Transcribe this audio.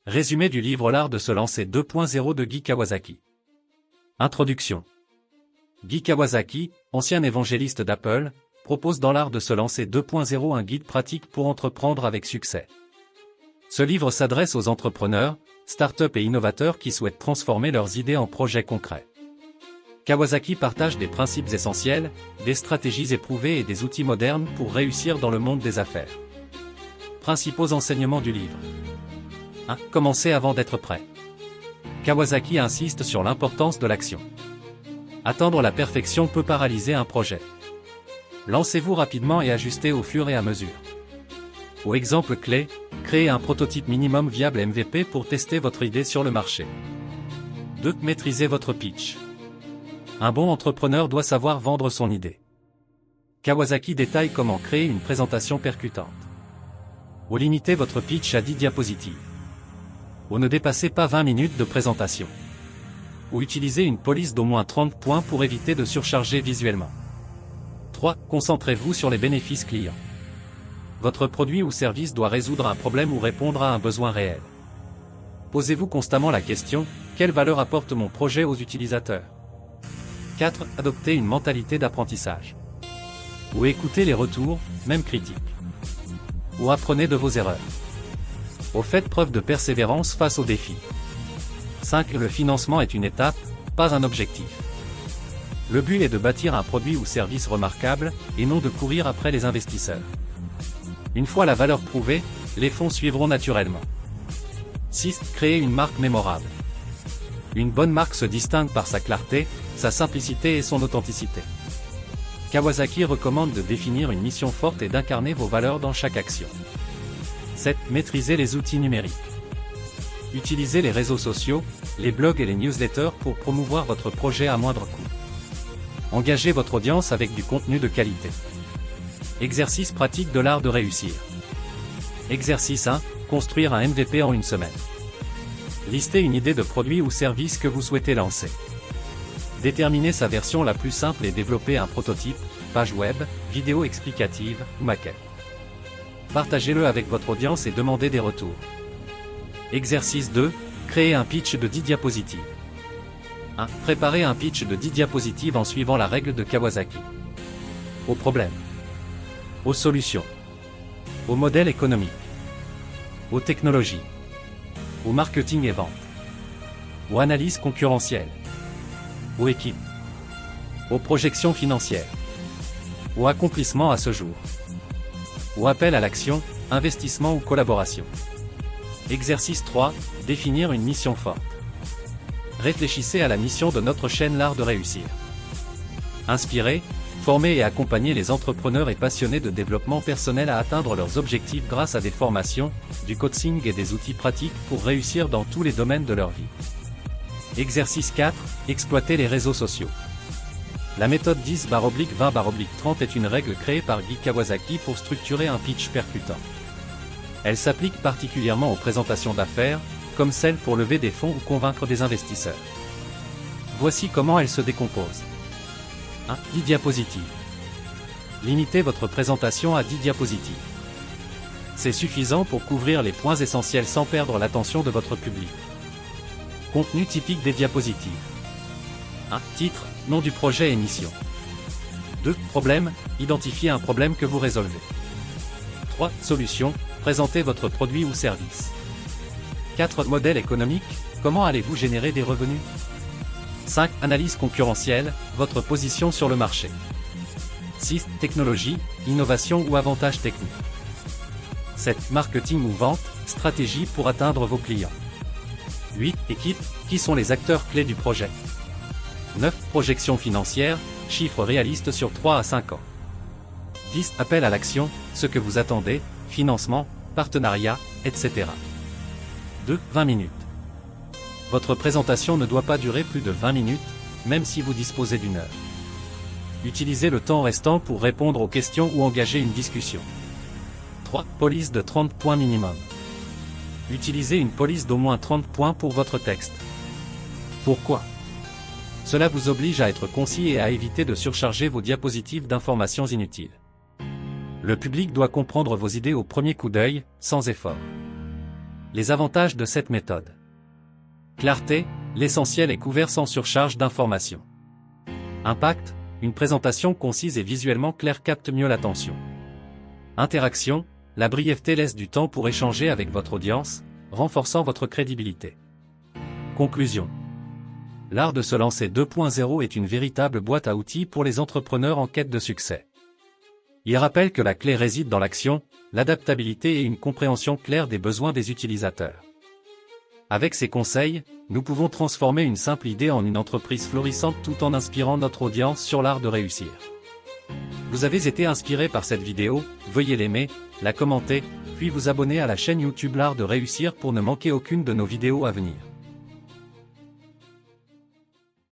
Résumé du livre L'art de se lancer 2.0 de Guy Kawasaki. Introduction. Guy Kawasaki, ancien évangéliste d'Apple, propose dans L'art de se lancer 2.0 un guide pratique pour entreprendre avec succès. Ce livre s'adresse aux entrepreneurs, startups et innovateurs qui souhaitent transformer leurs idées en projets concrets. Kawasaki partage des principes essentiels, des stratégies éprouvées et des outils modernes pour réussir dans le monde des affaires. Principaux enseignements du livre. 1. Commencez avant d'être prêt. Kawasaki insiste sur l'importance de l'action. Attendre la perfection peut paralyser un projet. Lancez-vous rapidement et ajustez au fur et à mesure. Au exemple clé, créez un prototype minimum viable MVP pour tester votre idée sur le marché. 2. Maîtrisez votre pitch. Un bon entrepreneur doit savoir vendre son idée. Kawasaki détaille comment créer une présentation percutante. Ou limitez votre pitch à 10 diapositives. Ou ne dépassez pas 20 minutes de présentation. Ou utilisez une police d'au moins 30 points pour éviter de surcharger visuellement. 3. Concentrez-vous sur les bénéfices clients. Votre produit ou service doit résoudre un problème ou répondre à un besoin réel. Posez-vous constamment la question, quelle valeur apporte mon projet aux utilisateurs? 4. Adoptez une mentalité d'apprentissage. Ou écoutez les retours, même critiques. Ou apprenez de vos erreurs. Ou faites preuve de persévérance face aux défis. 5. Le financement est une étape, pas un objectif. Le but est de bâtir un produit ou service remarquable, et non de courir après les investisseurs. Une fois la valeur prouvée, les fonds suivront naturellement. 6. Créer une marque mémorable. Une bonne marque se distingue par sa clarté, sa simplicité et son authenticité. Kawasaki recommande de définir une mission forte et d'incarner vos valeurs dans chaque action. 7. Maîtrisez les outils numériques. Utilisez les réseaux sociaux, les blogs et les newsletters pour promouvoir votre projet à moindre coût. Engagez votre audience avec du contenu de qualité. Exercice pratique de l'art de réussir. Exercice 1. Construire un MVP en une semaine. Listez une idée de produit ou service que vous souhaitez lancer. Déterminez sa version la plus simple et développez un prototype, page web, vidéo explicative ou maquette. Partagez-le avec votre audience et demandez des retours. Exercice 2. Créez un pitch de 10 diapositives. 1. Préparez un pitch de 10 diapositives en suivant la règle de Kawasaki. Aux problèmes. Aux solutions. Au modèle économique. Aux technologies. Au marketing et vente. Aux analyses concurrentielles. Aux équipes. Aux projections financières. Aux accomplissements à ce jour. Ou appel à l'action, investissement ou collaboration. Exercice 3. Définir une mission forte. Réfléchissez à la mission de notre chaîne L'art de réussir. Inspirez, formez et accompagnez les entrepreneurs et passionnés de développement personnel à atteindre leurs objectifs grâce à des formations, du coaching et des outils pratiques pour réussir dans tous les domaines de leur vie. Exercice 4. Exploitez les réseaux sociaux. La méthode 10/20/30 est une règle créée par Guy Kawasaki pour structurer un pitch percutant. Elle s'applique particulièrement aux présentations d'affaires, comme celle pour lever des fonds ou convaincre des investisseurs. Voici comment elle se décompose. 1. 10 diapositives. Limitez votre présentation à 10 diapositives. C'est suffisant pour couvrir les points essentiels sans perdre l'attention de votre public. Contenu typique des diapositives. 1. Titre, nom du projet et mission. 2. Problème, identifiez un problème que vous résolvez. 3. Solution, présentez votre produit ou service. 4. Modèle économique, comment allez-vous générer des revenus? 5. Analyse concurrentielle, votre position sur le marché. 6. Technologie, innovation ou avantages techniques. 7. Marketing ou vente, stratégie pour atteindre vos clients. 8. Équipe, qui sont les acteurs clés du projet? 9. Projection financière, chiffres réalistes sur 3 à 5 ans. 10. Appel à l'action, ce que vous attendez, financement, partenariat, etc. 2. 20 minutes. Votre présentation ne doit pas durer plus de 20 minutes, même si vous disposez d'une heure. Utilisez le temps restant pour répondre aux questions ou engager une discussion. 3. Police de 30 points minimum. Utilisez une police d'au moins 30 points pour votre texte. Pourquoi? Cela vous oblige à être concis et à éviter de surcharger vos diapositives d'informations inutiles. Le public doit comprendre vos idées au premier coup d'œil, sans effort. Les avantages de cette méthode. Clarté, l'essentiel est couvert sans surcharge d'informations. Impact, une présentation concise et visuellement claire capte mieux l'attention. Interaction, la brièveté laisse du temps pour échanger avec votre audience, renforçant votre crédibilité. Conclusion. L'art de se lancer 2.0 est une véritable boîte à outils pour les entrepreneurs en quête de succès. Il rappelle que la clé réside dans l'action, l'adaptabilité et une compréhension claire des besoins des utilisateurs. Avec ces conseils, nous pouvons transformer une simple idée en une entreprise florissante tout en inspirant notre audience sur l'art de réussir. Vous avez été inspiré par cette vidéo, veuillez l'aimer, la commenter, puis vous abonner à la chaîne YouTube L'Art de Réussir pour ne manquer aucune de nos vidéos à venir.